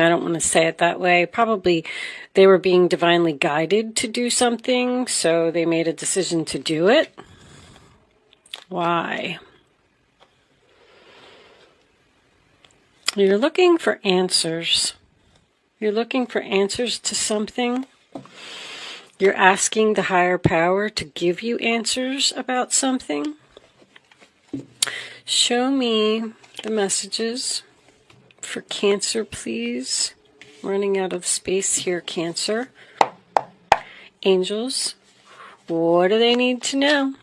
I don't want to say it that way. Probably they were being divinely guided to do something, so they made a decision to do it. Why? You're looking for answers. You're looking for answers to something. You're asking the higher power to give you answers about something. Show me the messages for Cancer, please. Running out of space here, Cancer. Angels, what do they need to know?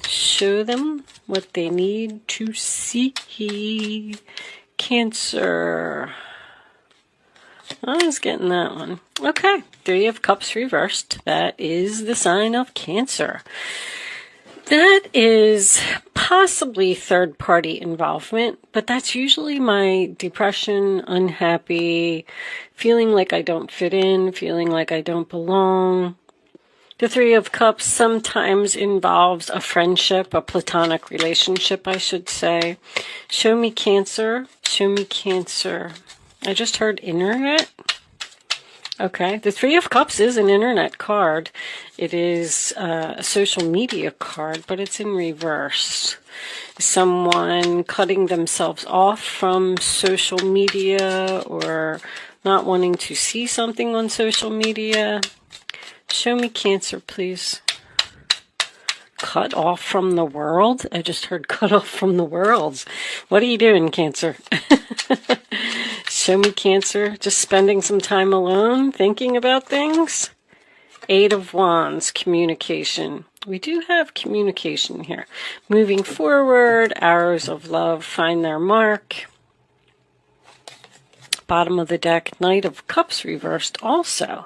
Show them what they need to see. Cancer. I was getting that one. Okay, Three of Cups reversed. That is the sign of Cancer. That is possibly third-party involvement, but that's usually my depression, unhappy, feeling like I don't fit in, feeling like I don't belong. The Three of Cups sometimes involves a friendship, a platonic relationship, I should say. Show me Cancer. Show me Cancer. I just heard internet. Okay, the Three of Cups is an internet card. It is a social media card, but it's in reverse. Someone cutting themselves off from social media or not wanting to see something on social media. Show me Cancer, please. Cut off from the world? I just heard cut off from the world. What are you doing, Cancer? Show me Cancer. Just spending some time alone, thinking about things. Eight of Wands, communication. We do have communication here. Moving forward, arrows of love find their mark. Bottom of the deck, Knight of Cups reversed also.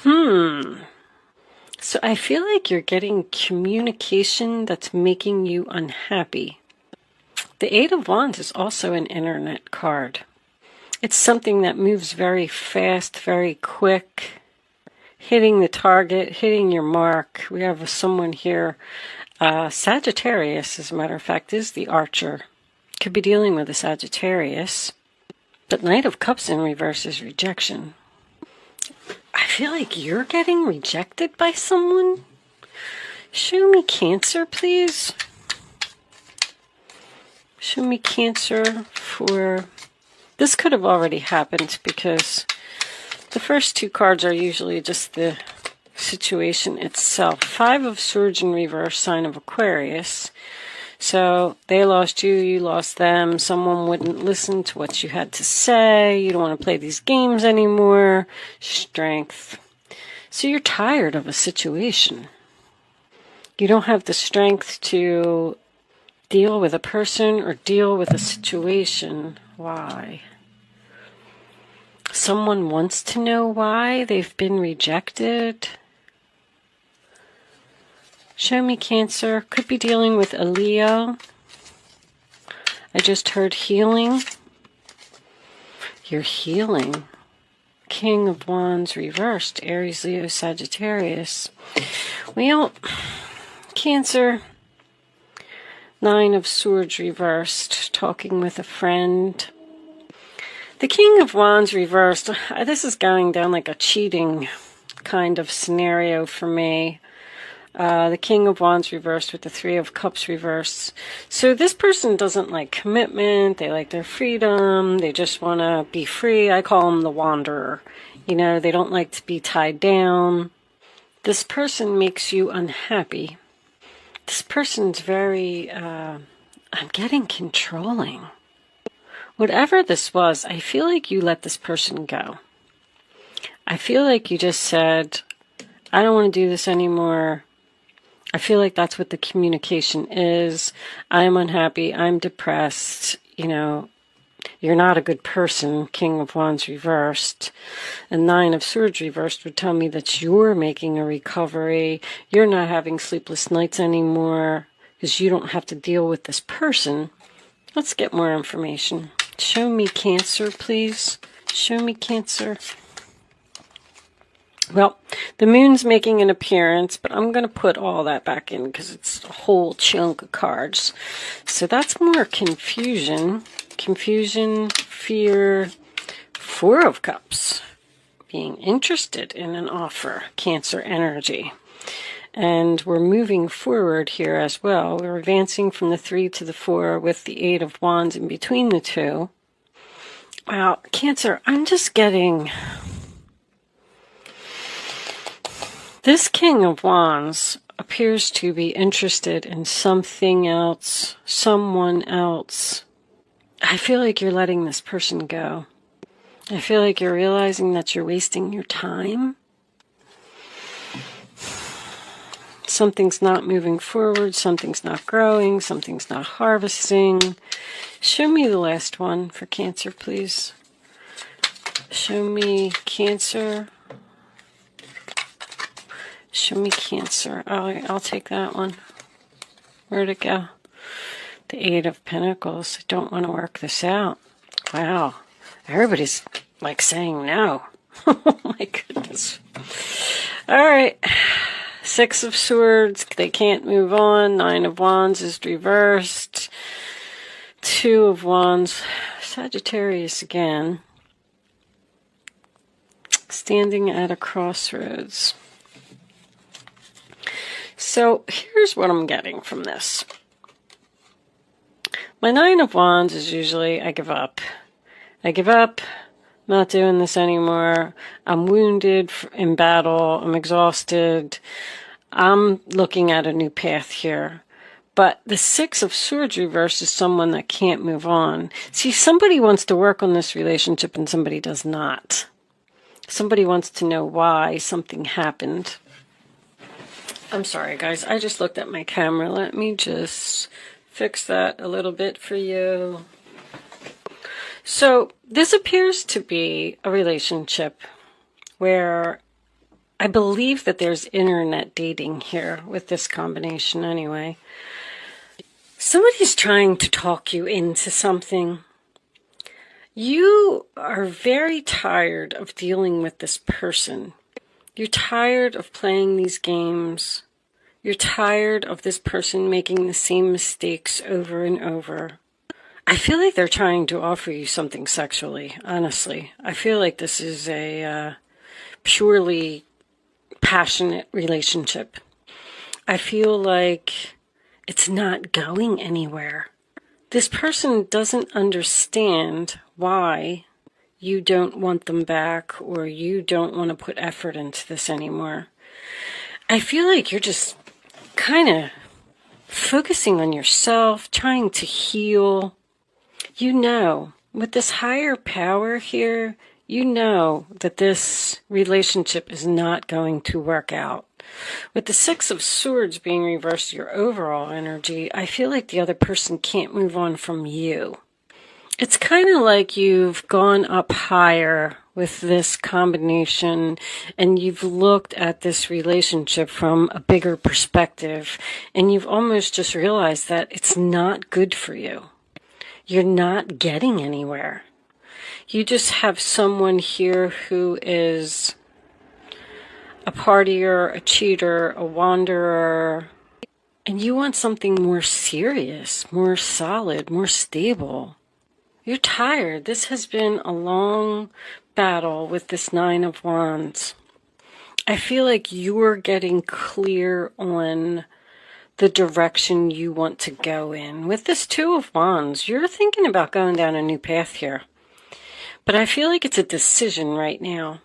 So I feel like you're getting communication that's making you unhappy. The Eight of Wands is also an internet card. It's something that moves very fast, very quick, hitting the target, hitting your mark. We have someone here, Sagittarius, as a matter of fact, is the Archer. Could be dealing with a Sagittarius. But Knight of Cups in reverse is rejection. I feel like you're getting rejected by someone. Show me Cancer, please. Show me Cancer for... This could have already happened because the first two cards are usually just the situation itself. Five of Swords in reverse, sign of Aquarius. So they lost you, you lost them. Someone wouldn't listen to what you had to say. You don't want to play these games anymore. Strength. So you're tired of a situation. You don't have the strength to deal with a person or deal with a situation. Why? Someone wants to know why they've been rejected. Show me Cancer. Could be dealing with a Leo. I just heard healing. You're healing. King of Wands reversed. Aries, Leo, Sagittarius. Well, Cancer. Nine of Swords reversed. Talking with a friend. The King of Wands reversed. This is going down like a cheating kind of scenario for me. The King of Wands reversed with the Three of Cups reversed. So this person doesn't like commitment. They like their freedom. They just want to be free. I call them the wanderer. You know, they don't like to be tied down. This person makes you unhappy. This person's very, I'm getting controlling. Whatever this was, I feel like you let this person go. I feel like you just said, I don't want to do this anymore. I feel like that's what the communication is. I'm unhappy. I'm depressed. You know, you're not a good person. King of Wands reversed. And Nine of Swords reversed would tell me that you're making a recovery. You're not having sleepless nights anymore because you don't have to deal with this person. Let's get more information. Show me Cancer, please. Show me Cancer. Well, the moon's making an appearance, but I'm going to put all that back in because it's a whole chunk of cards. So that's more confusion. Confusion, fear, Four of Cups. Being interested in an offer. Cancer energy. And we're moving forward here as well. We're advancing from the 3 to the 4 with the 8 of Wands in between the two. Wow, Cancer, I'm just getting... This King of Wands appears to be interested in something else, someone else. I feel like you're letting this person go. I feel like you're realizing that you're wasting your time. Something's not moving forward, something's not growing, something's not harvesting. Show me the last one for Cancer, please. Show me Cancer. Show me Cancer. I'll take that one. Where'd it go? The 8 of Pentacles. I don't want to work this out. Wow. Everybody's like saying no. Oh my goodness. All right. 6 of Swords, they can't move on. 9 of Wands is reversed. 2 of Wands, Sagittarius again. Standing at a crossroads. So here's what I'm getting from this. My 9 of Wands is usually, I give up. I give up. Not doing this anymore. I'm wounded in battle. I'm exhausted. I'm looking at a new path here. But the 6 of Swords reverse is someone that can't move on. See, somebody wants to work on this relationship and somebody does not. Somebody wants to know why something happened. I'm sorry, guys. I just looked at my camera. Let me just fix that a little bit for you. So this appears to be a relationship where I believe that there's internet dating here with this combination anyway. Somebody's trying to talk you into something. You are very tired of dealing with this person. You're tired of playing these games. You're tired of this person making the same mistakes over and over. I feel like they're trying to offer you something sexually, honestly. I feel like this is a purely passionate relationship. I feel like it's not going anywhere. This person doesn't understand why you don't want them back or you don't want to put effort into this anymore. I feel like you're just kind of focusing on yourself, trying to heal. You know, with this higher power here, you know that this relationship is not going to work out. With the 6 of Swords being reversed, your overall energy, I feel like the other person can't move on from you. It's kind of like you've gone up higher with this combination and you've looked at this relationship from a bigger perspective and you've almost just realized that it's not good for you. You're not getting anywhere. You just have someone here who is a partier, a cheater, a wanderer, and you want something more serious, more solid, more stable. You're tired. This has been a long battle with this 9 of Wands. I feel like you're getting clear on the direction you want to go in. With this 2 of Wands, you're thinking about going down a new path here. But I feel like it's a decision right now.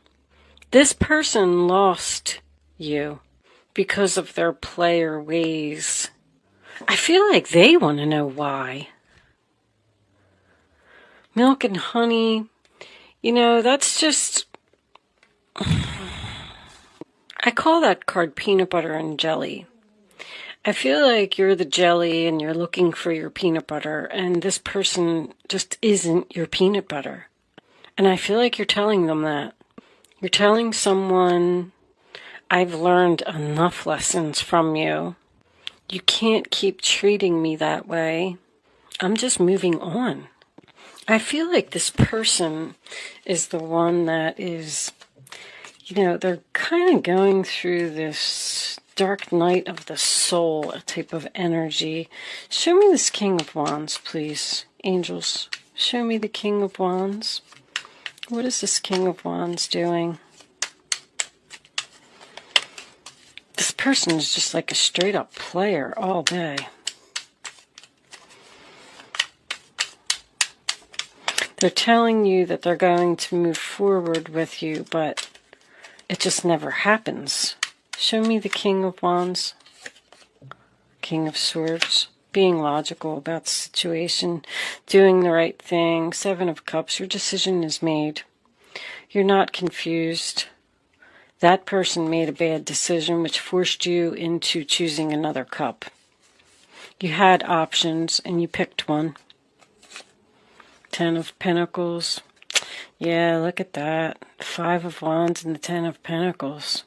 This person lost you because of their player ways. I feel like they want to know why. Milk and honey, you know, that's just... I call that card peanut butter and jelly. I feel like you're the jelly and you're looking for your peanut butter, and this person just isn't your peanut butter. And I feel like you're telling them that. You're telling someone, I've learned enough lessons from you. You can't keep treating me that way. I'm just moving on. I feel like this person is the one that is, you know, they're kind of going through this dark night of the soul, a type of energy. Show me this King of Wands, please. Angels, show me the King of Wands. What is this King of Wands doing? This person is just like a straight up player all day. They're telling you that they're going to move forward with you, but it just never happens. Show me the King of Wands. King of Swords. Being logical about the situation. Doing the right thing. Seven of Cups. Your decision is made. You're not confused. That person made a bad decision which forced you into choosing another cup. You had options and you picked one. Ten of Pentacles. Yeah, look at that. Five of Wands and the Ten of Pentacles.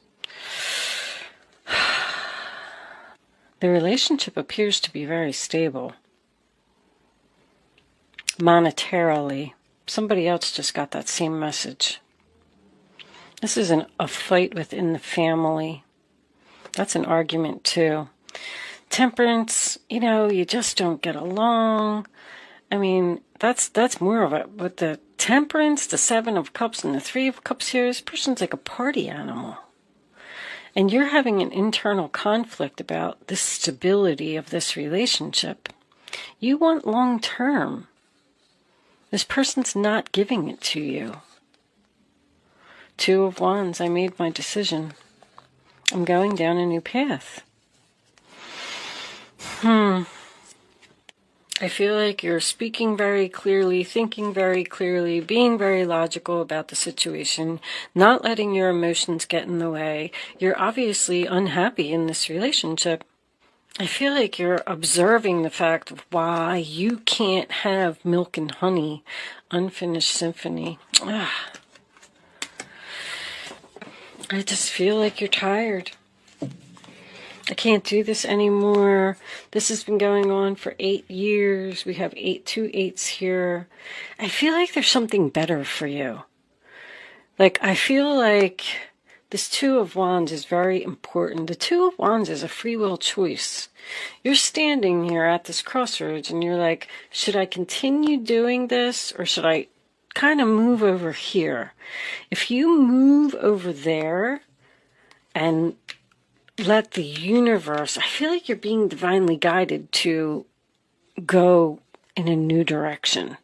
The relationship appears to be very stable. Monetarily. Somebody else just got that same message. This isn't a fight within the family. That's an argument too. Temperance, you know, you just don't get along. I mean, that's more of it. With the Temperance, the Seven of Cups, and the Three of Cups here, this person's like a party animal. And you're having an internal conflict about the stability of this relationship. You want long term. This person's not giving it to you. Two of Wands, I made my decision. I'm going down a new path. I feel like you're speaking very clearly, thinking very clearly, being very logical about the situation, not letting your emotions get in the way. You're obviously unhappy in this relationship. I feel like you're observing the fact of why you can't have milk and honey, unfinished symphony. I just feel like you're tired. I can't do this anymore. This has been going on for 8 years. We have 2 8s here. I feel like there's something better for you. Like, I feel like this Two of Wands is very important. The Two of Wands is a free will choice. You're standing here at this crossroads and you're like, should I continue doing this or should I kind of move over here? If you move over there and let the universe, I feel like you're being divinely guided to go in a new direction.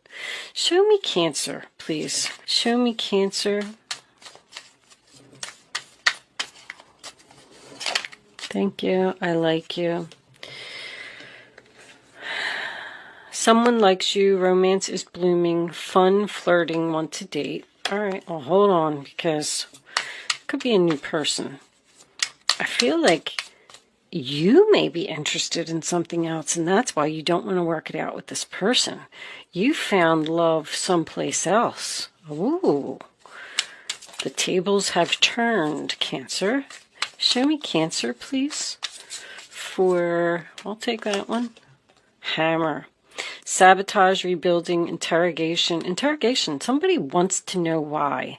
Show me Cancer, please. Show me Cancer. Thank you. I like you. Someone likes you. Romance is blooming. Fun, flirting, want to date. All right, well, hold on, because it could be a new person. I feel like you may be interested in something else, and that's why you don't want to work it out with this person. You found love someplace else. Ooh. The tables have turned, Cancer. Show me Cancer, please. I'll take that one. Hammer. Sabotage, rebuilding, interrogation. Interrogation. Somebody wants to know why.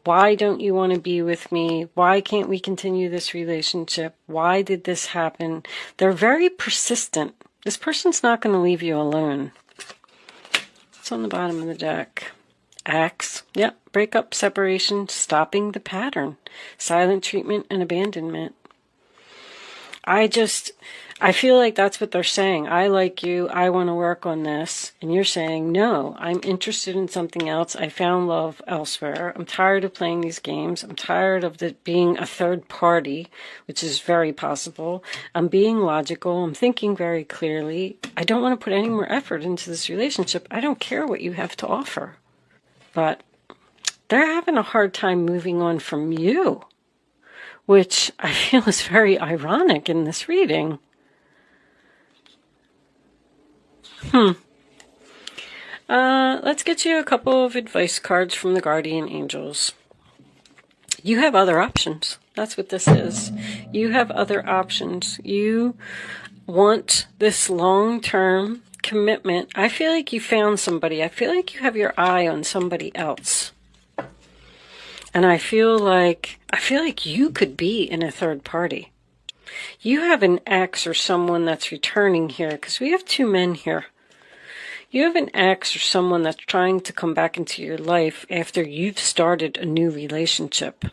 Why don't you want to be with me? Why can't we continue this relationship? Why did this happen? They're very persistent. This person's not going to leave you alone. It's on the bottom of the deck. Axe. Yep. Breakup, separation, stopping the pattern. Silent treatment and abandonment. I feel like that's what they're saying. I like you. I want to work on this. And you're saying, no, I'm interested in something else. I found love elsewhere. I'm tired of playing these games. I'm tired of it being a third party, which is very possible. I'm being logical. I'm thinking very clearly. I don't want to put any more effort into this relationship. I don't care what you have to offer. But they're having a hard time moving on from you, which I feel is very ironic in this reading. Let's get you a couple of advice cards from the guardian angels. You have other options. That's what this is. You have other options. You want this long-term commitment. I feel like you found somebody. I feel like you have your eye on somebody else. And I feel like you could be in a third party. You have an ex or someone that's returning here, because we have 2 men here. You have an ex or someone that's trying to come back into your life after you've started a new relationship.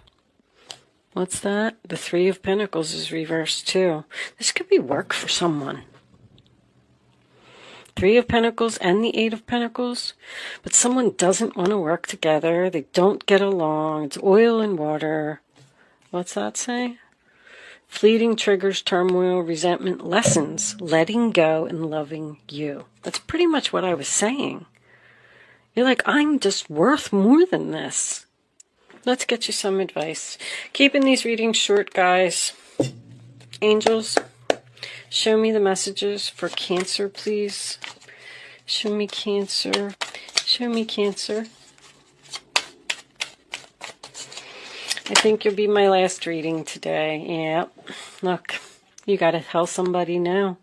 What's that? The Three of Pentacles is reversed too. This could be work for someone. Three of Pentacles and the Eight of Pentacles. But someone doesn't want to work together. They don't get along. It's oil and water. What's that say? Fleeting triggers, turmoil, resentment, lessons, letting go and loving you. That's pretty much what I was saying. You're like, I'm just worth more than this. Let's get you some advice. Keeping these readings short, guys. Angels, show me the messages for Cancer, please. Show me Cancer. Show me Cancer. I think you'll be my last reading today. Yeah. Look, you got to tell somebody now.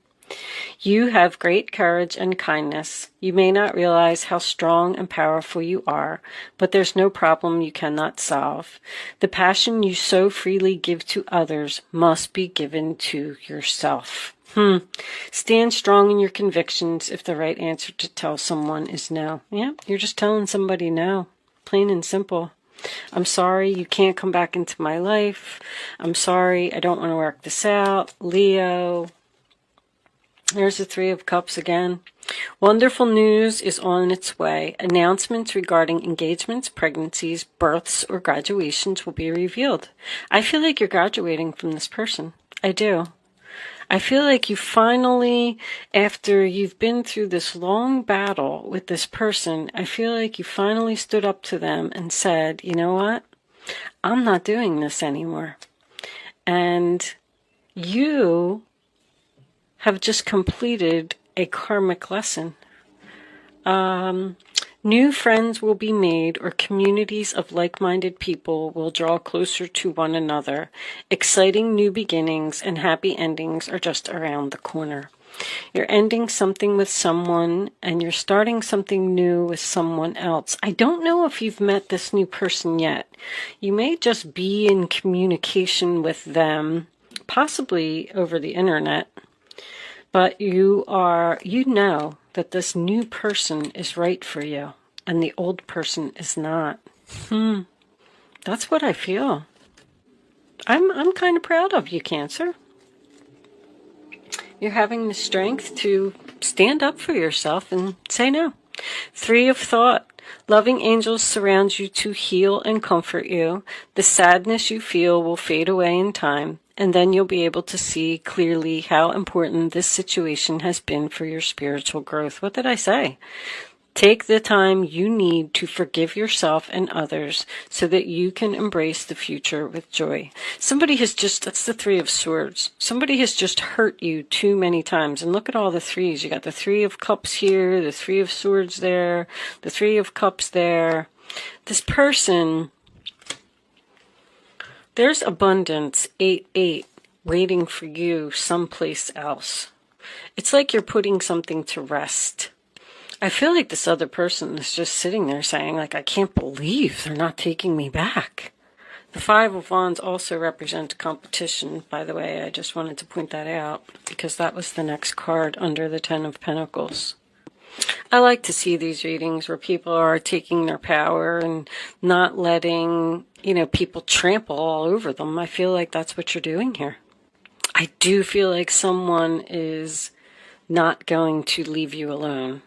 You have great courage and kindness. You may not realize how strong and powerful you are, but there's no problem you cannot solve. The passion you so freely give to others must be given to yourself. Stand strong in your convictions if the right answer to tell someone is no. Yeah, you're just telling somebody no. Plain and simple. I'm sorry you can't come back into my life. I'm sorry I don't want to work this out. Leo. There's the Three of Cups again. Wonderful news is on its way. Announcements regarding engagements, pregnancies, births, or graduations will be revealed. I feel like you're graduating from this person. I do. I feel like you finally, after you've been through this long battle with this person, I feel like you finally stood up to them and said, you know what? I'm not doing this anymore. And you have just completed a karmic lesson. New friends will be made, or communities of like-minded people will draw closer to one another. Exciting new beginnings and happy endings are just around the corner. You're ending something with someone, and you're starting something new with someone else. I don't know if you've met this new person yet. You may just be in communication with them, possibly over the internet. But you know that this new person is right for you, and the old person is not. That's what I feel. I'm kind of proud of you, Cancer. You're having the strength to stand up for yourself and say no. Three of Thought. Loving angels surround you to heal and comfort you. The sadness you feel will fade away in time, and then you'll be able to see clearly how important this situation has been for your spiritual growth. What did I say? Take the time you need to forgive yourself and others so that you can embrace the future with joy. Somebody has just, that's the Three of Swords. Somebody has just hurt you too many times. And look at all the threes. You got the Three of Cups here, the Three of Swords there, the Three of Cups there. This person, there's abundance, 8-8, waiting for you someplace else. It's like you're putting something to rest. I feel like this other person is just sitting there saying, like, I can't believe they're not taking me back. The Five of Wands also represents competition, by the way. I just wanted to point that out because that was the next card under the Ten of Pentacles. I like to see these readings where people are taking their power and not letting, people trample all over them. I feel like that's what you're doing here. I do feel like someone is not going to leave you alone.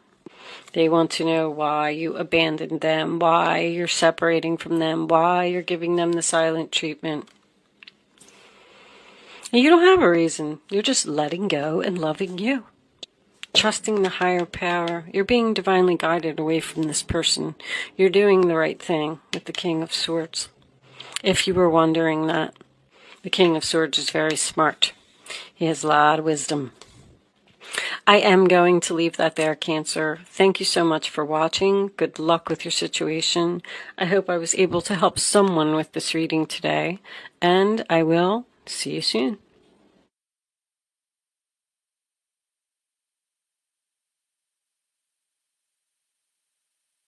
They want to know why you abandoned them, why you're separating from them, why you're giving them the silent treatment. And you don't have a reason. You're just letting go and loving you. Trusting the higher power. You're being divinely guided away from this person. You're doing the right thing with the King of Swords. If you were wondering that, the King of Swords is very smart. He has a lot of wisdom. I am going to leave that there, Cancer. Thank you so much for watching. Good luck with your situation. I hope I was able to help someone with this reading today, and I will see you soon.